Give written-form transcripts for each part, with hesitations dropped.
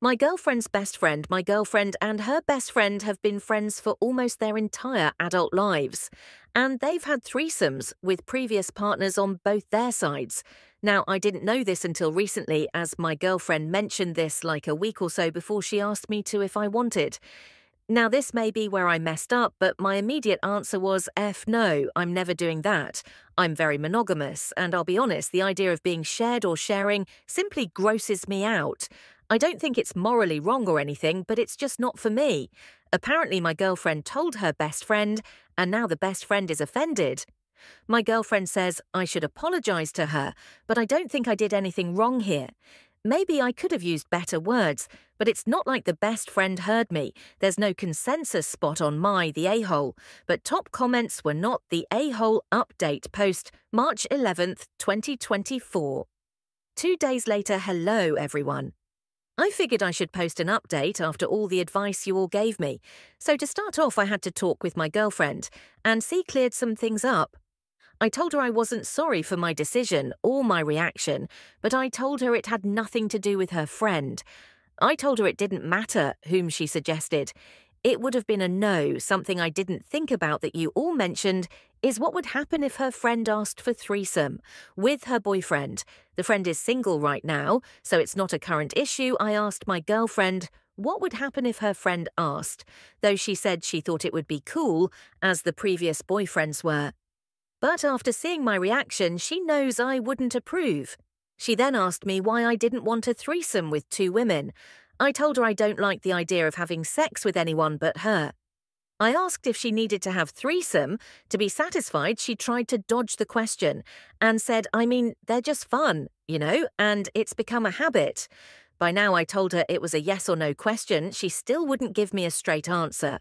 My girlfriend's best friend, my girlfriend and her best friend have been friends for almost their entire adult lives. And they've had threesomes with previous partners on both their sides. Now, I didn't know this until recently, as my girlfriend mentioned this like a week or so before she asked me to if I wanted. Now, this may be where I messed up, but my immediate answer was, F no, I'm never doing that. I'm very monogamous, and I'll be honest, the idea of being shared or sharing simply grosses me out. I don't think it's morally wrong or anything, but it's just not for me. Apparently, my girlfriend told her best friend, and now the best friend is offended. My girlfriend says I should apologize to her, but I don't think I did anything wrong here. Maybe I could have used better words, but it's not like the best friend heard me. There's no consensus spot on the a-hole, but top comments were not the a-hole update post, March 11th, 2024. 2 days later, hello everyone. I figured I should post an update after all the advice you all gave me. So to start off, I had to talk with my girlfriend, and she cleared some things up. I told her I wasn't sorry for my decision or my reaction, but I told her it had nothing to do with her friend. I told her it didn't matter whom she suggested. It would have been a no. Something I didn't think about that you all mentioned is what would happen if her friend asked for threesome with her boyfriend. The friend is single right now, so it's not a current issue. I asked my girlfriend what would happen if her friend asked, though she said she thought it would be cool, as the previous boyfriends were. But after seeing my reaction, she knows I wouldn't approve. She then asked me why I didn't want a threesome with 2 women. I told her I don't like the idea of having sex with anyone but her. I asked if she needed to have threesome. To be satisfied, she tried to dodge the question and said, I mean, they're just fun, and it's become a habit. By now I told her it was a yes or no question. She still wouldn't give me a straight answer.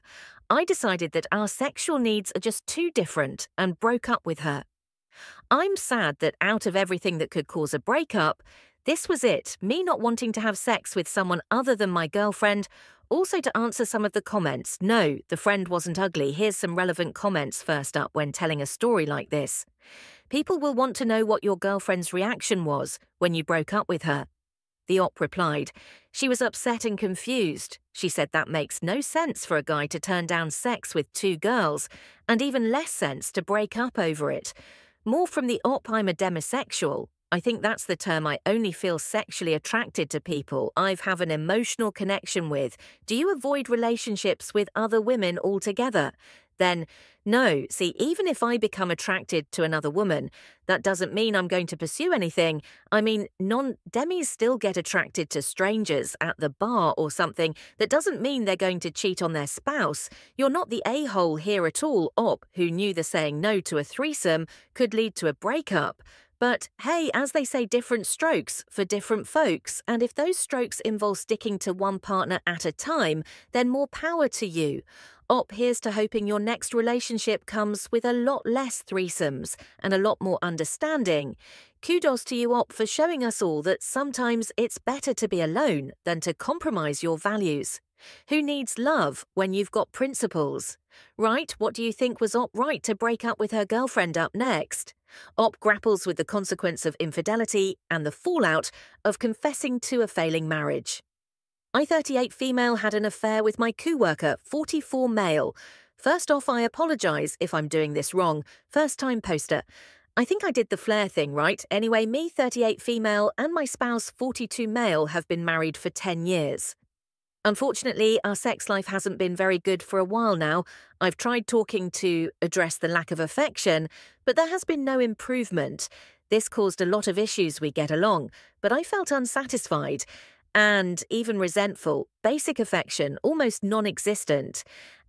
I decided that our sexual needs are just too different and broke up with her. I'm sad that out of everything that could cause a breakup, this was it, me not wanting to have sex with someone other than my girlfriend. Also, to answer some of the comments, no, the friend wasn't ugly. Here's some relevant comments first up when telling a story like this. People will want to know what your girlfriend's reaction was when you broke up with her. The op replied, she was upset and confused. She said that makes no sense for a guy to turn down sex with 2 girls, and even less sense to break up over it. More from the op, I'm a demisexual. I think that's the term. I only feel sexually attracted to people I have an emotional connection with. Do you avoid relationships with other women altogether? Then, no. See, even if I become attracted to another woman, that doesn't mean I'm going to pursue anything. I mean, non-demis still get attracted to strangers at the bar or something. That doesn't mean they're going to cheat on their spouse. You're not the a-hole here at all, op, who knew the saying no to a threesome could lead to a breakup. But hey, as they say, different strokes for different folks, and if those strokes involve sticking to one partner at a time, then more power to you. Op, here's to hoping your next relationship comes with a lot less threesomes and a lot more understanding. Kudos to you, Op, for showing us all that sometimes it's better to be alone than to compromise your values. Who needs love when you've got principles? Right, what do you think was Op right to break up with her girlfriend up next? Op grapples with the consequence of infidelity and the fallout of confessing to a failing marriage. I, 38 female, had an affair with my coworker, 44 male. First off, I apologise if I'm doing this wrong. First-time poster. I think I did the flare thing right. Anyway, me, 38 female, and my spouse, 42 male, have been married for 10 years. Unfortunately, our sex life hasn't been very good for a while now. I've tried talking to address the lack of affection, but there has been no improvement. This caused a lot of issues we get along, but I felt unsatisfied and even resentful. Basic affection, almost non-existent.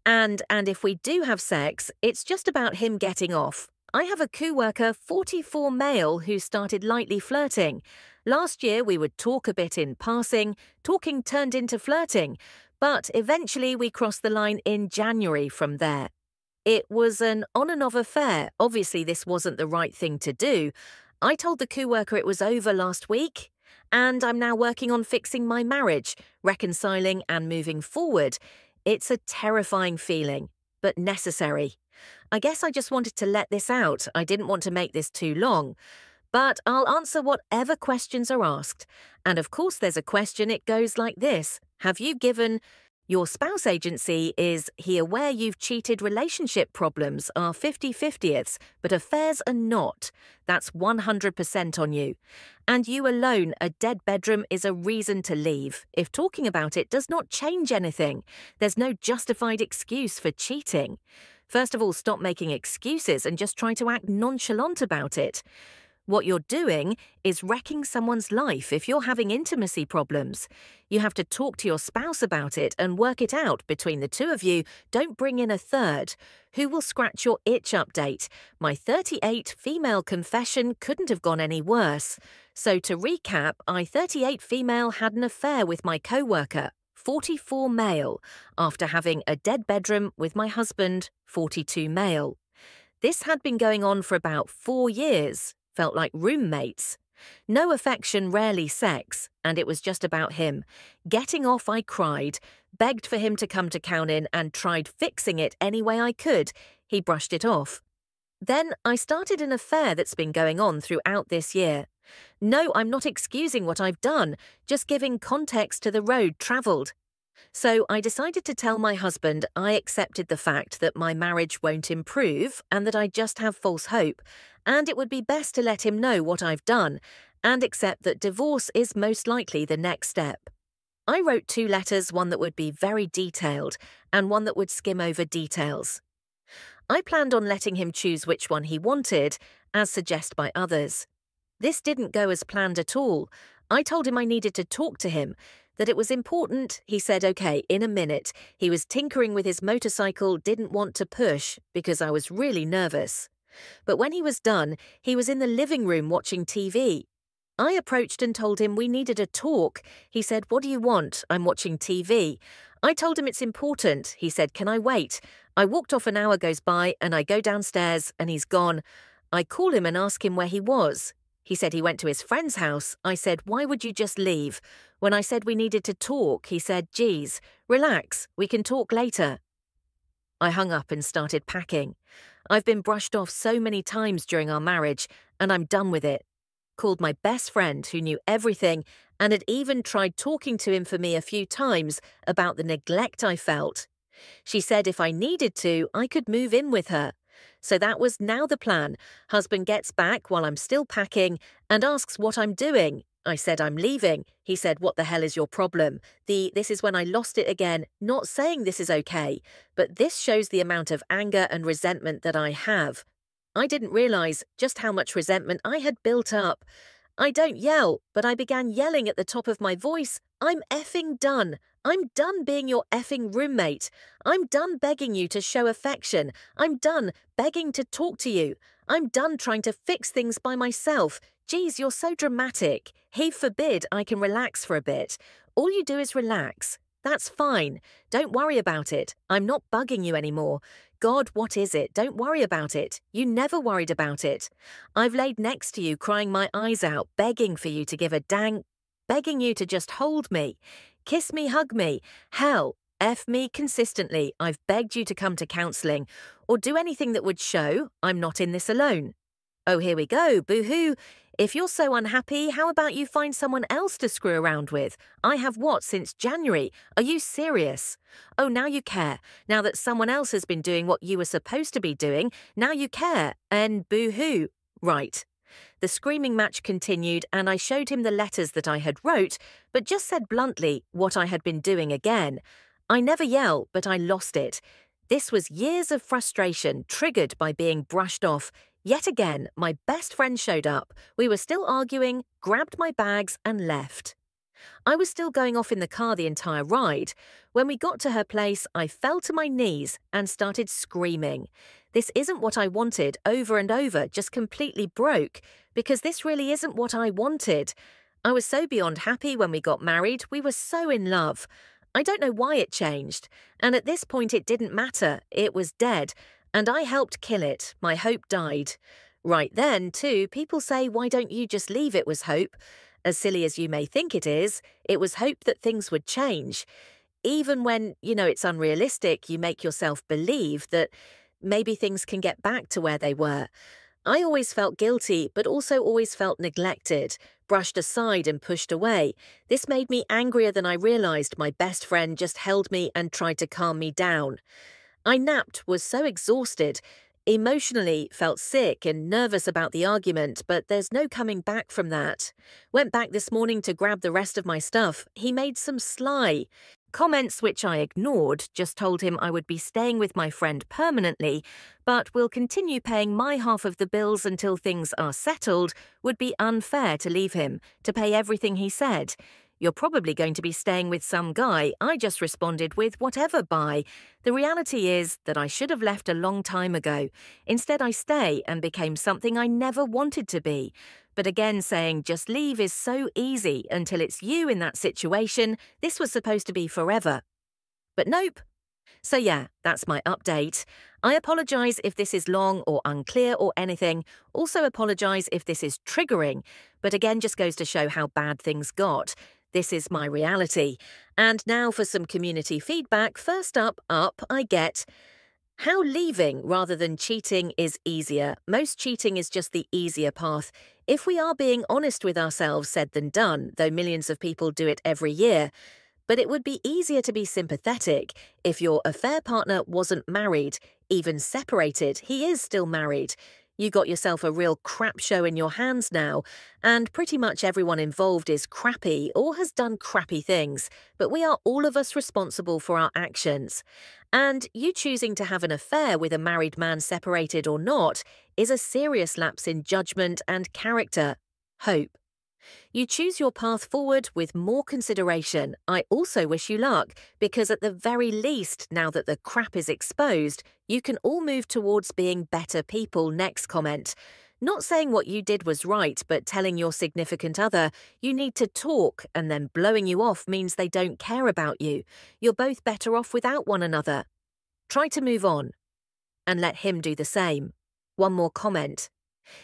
And if we do have sex, it's just about him getting off. I have a coworker, 44 male, who started lightly flirting. Last year, we would talk a bit in passing. Talking turned into flirting, but eventually we crossed the line in January from there. It was an on and off affair. Obviously, this wasn't the right thing to do. I told the coworker it was over last week, and I'm now working on fixing my marriage, reconciling and moving forward. It's a terrifying feeling, but necessary. I guess I just wanted to let this out. I didn't want to make this too long. But I'll answer whatever questions are asked. And of course, there's a question. It goes like this: Have you given your spouse agency? Is he aware you've cheated? Relationship problems are 50/50ths, but affairs are not. That's 100% on you. And you alone, a dead bedroom is a reason to leave. If talking about it does not change anything, there's no justified excuse for cheating. First of all, stop making excuses and just try to act nonchalant about it. What you're doing is wrecking someone's life if you're having intimacy problems. You have to talk to your spouse about it and work it out between the two of you. Don't bring in a third. Who will scratch your itch update? My 38 female confession couldn't have gone any worse. So to recap, I 38 female had an affair with my coworker, 44 male, after having a dead bedroom with my husband, 42 male. This had been going on for about 4 years. Felt like roommates. No affection, rarely sex, and it was just about him. Getting off, I cried, begged for him to come to Countin and tried fixing it any way I could. He brushed it off. Then I started an affair that's been going on throughout this year. No, I'm not excusing what I've done, just giving context to the road travelled. So I decided to tell my husband I accepted the fact that my marriage won't improve and that I just have false hope, and it would be best to let him know what I've done and accept that divorce is most likely the next step. I wrote 2 letters, one that would be very detailed and one that would skim over details. I planned on letting him choose which one he wanted, as suggested by others. This didn't go as planned at all. I told him I needed to talk to him, that it was important. He said okay in a minute. He was tinkering with his motorcycle, didn't want to push because I was really nervous. But when he was done, he was in the living room watching TV. I approached and told him we needed a talk. He said, "What do you want? I'm watching TV." I told him it's important. He said, "Can I wait?" I walked off, an hour goes by and I go downstairs and he's gone. I call him and ask him where he was. He said he went to his friend's house. I said, "Why would you just leave?" When I said we needed to talk, he said, "Geez, relax, we can talk later." I hung up and started packing. I've been brushed off so many times during our marriage, and I'm done with it. Called my best friend who knew everything and had even tried talking to him for me a few times about the neglect I felt. She said if I needed to, I could move in with her. So that was now the plan. Husband gets back while I'm still packing and asks what I'm doing. I said I'm leaving. He said, "What the hell is your problem?" This is when I lost it again, not saying this is okay, but this shows the amount of anger and resentment that I have. I didn't realize just how much resentment I had built up. I don't yell, but I began yelling at the top of my voice. I'm effing done. I'm done being your effing roommate. I'm done begging you to show affection. I'm done begging to talk to you. I'm done trying to fix things by myself. Geez, you're so dramatic. Heaven forbid I can relax for a bit. All you do is relax. That's fine. Don't worry about it. I'm not bugging you anymore. God, what is it? Don't worry about it. You never worried about it. I've laid next to you crying my eyes out, begging for you to give a dang, begging you to just hold me, kiss me, hug me. Hell, F me consistently. I've begged you to come to counselling or do anything that would show I'm not in this alone. Oh, here we go, boo-hoo. If you're so unhappy, how about you find someone else to screw around with? I have what, since January? Are you serious? Oh, now you care. Now that someone else has been doing what you were supposed to be doing, now you care. And boo-hoo. Right. The screaming match continued and I showed him the letters that I had wrote, but just said bluntly what I had been doing again. I never yell, but I lost it. This was years of frustration triggered by being brushed off. Yet again, my best friend showed up. We were still arguing, grabbed my bags and left. I was still going off in the car the entire ride. When we got to her place, I fell to my knees and started screaming. This isn't what I wanted, over and over, just completely broke, because this really isn't what I wanted. I was so beyond happy when we got married. We were so in love. I don't know why it changed, and at this point it didn't matter. It was dead. And I helped kill it. My hope died. Right then, too, people say, why don't you just leave? It was hope. As silly as you may think it was hope that things would change. Even when, it's unrealistic, you make yourself believe that maybe things can get back to where they were. I always felt guilty, but also always felt neglected, brushed aside and pushed away. This made me angrier than I realized. My best friend just held me and tried to calm me down. I napped, was so exhausted, emotionally felt sick and nervous about the argument, but there's no coming back from that. Went back this morning to grab the rest of my stuff. He made some sly comments which I ignored, just told him I would be staying with my friend permanently, but will continue paying my half of the bills until things are settled. Would be unfair to leave him, to pay everything he said. You're probably going to be staying with some guy. I just responded with whatever, bye. The reality is that I should have left a long time ago. Instead, I stay and became something I never wanted to be. But again, saying just leave is so easy until it's you in that situation. This was supposed to be forever. But nope. So yeah, that's my update. I apologise if this is long or unclear or anything. Also apologise if this is triggering. But again, just goes to show how bad things got. This is my reality. And now for some community feedback. First up, I get how leaving rather than cheating is easier. Most cheating is just the easier path. If we are being honest with ourselves, said than done, though millions of people do it every year. But it would be easier to be sympathetic if your affair partner wasn't married, even separated. He is still married. You got yourself a real crap show in your hands now, and pretty much everyone involved is crappy or has done crappy things, but we are all of us responsible for our actions. And you choosing to have an affair with a married man, separated or not, is a serious lapse in judgment and character. Hope. You choose your path forward with more consideration. I also wish you luck, because at the very least, now that the crap is exposed, you can all move towards being better people. Next comment. Not saying what you did was right, but telling your significant other you need to talk and then blowing you off means they don't care about you. You're both better off without one another. Try to move on and let him do the same. One more comment.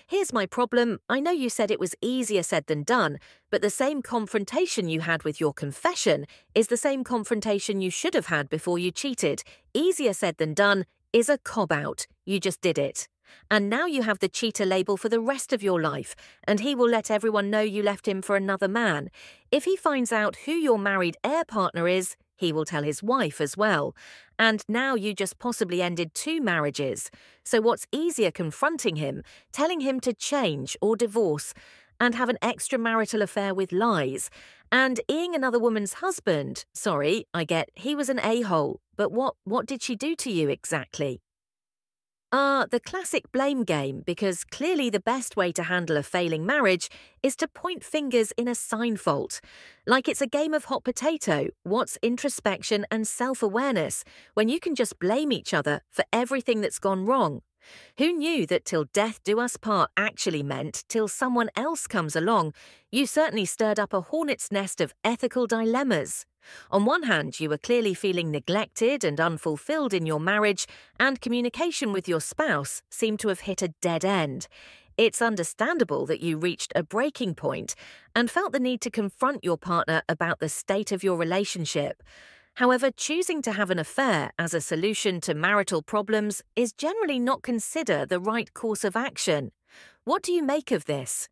Here's my problem. I know you said it was easier said than done, but the same confrontation you had with your confession is the same confrontation you should have had before you cheated. Easier said than done is a cop-out. You just did it. And now you have the cheater label for the rest of your life, and he will let everyone know you left him for another man. If he finds out who your married heir partner is, he will tell his wife as well. And now you just possibly ended 2 marriages. So what's easier, confronting him, telling him to change or divorce, and have an extramarital affair with lies, and being another woman's husband? Sorry, I get he was an a-hole, but what did she do to you exactly? The classic blame game, because clearly the best way to handle a failing marriage is to point fingers in a sign fault. Like it's a game of hot potato. What's introspection and self-awareness when you can just blame each other for everything that's gone wrong? Who knew that till death do us part actually meant till someone else comes along? You certainly stirred up a hornet's nest of ethical dilemmas. On one hand, you were clearly feeling neglected and unfulfilled in your marriage, and communication with your spouse seemed to have hit a dead end. It's understandable that you reached a breaking point and felt the need to confront your partner about the state of your relationship. However, choosing to have an affair as a solution to marital problems is generally not considered the right course of action. What do you make of this?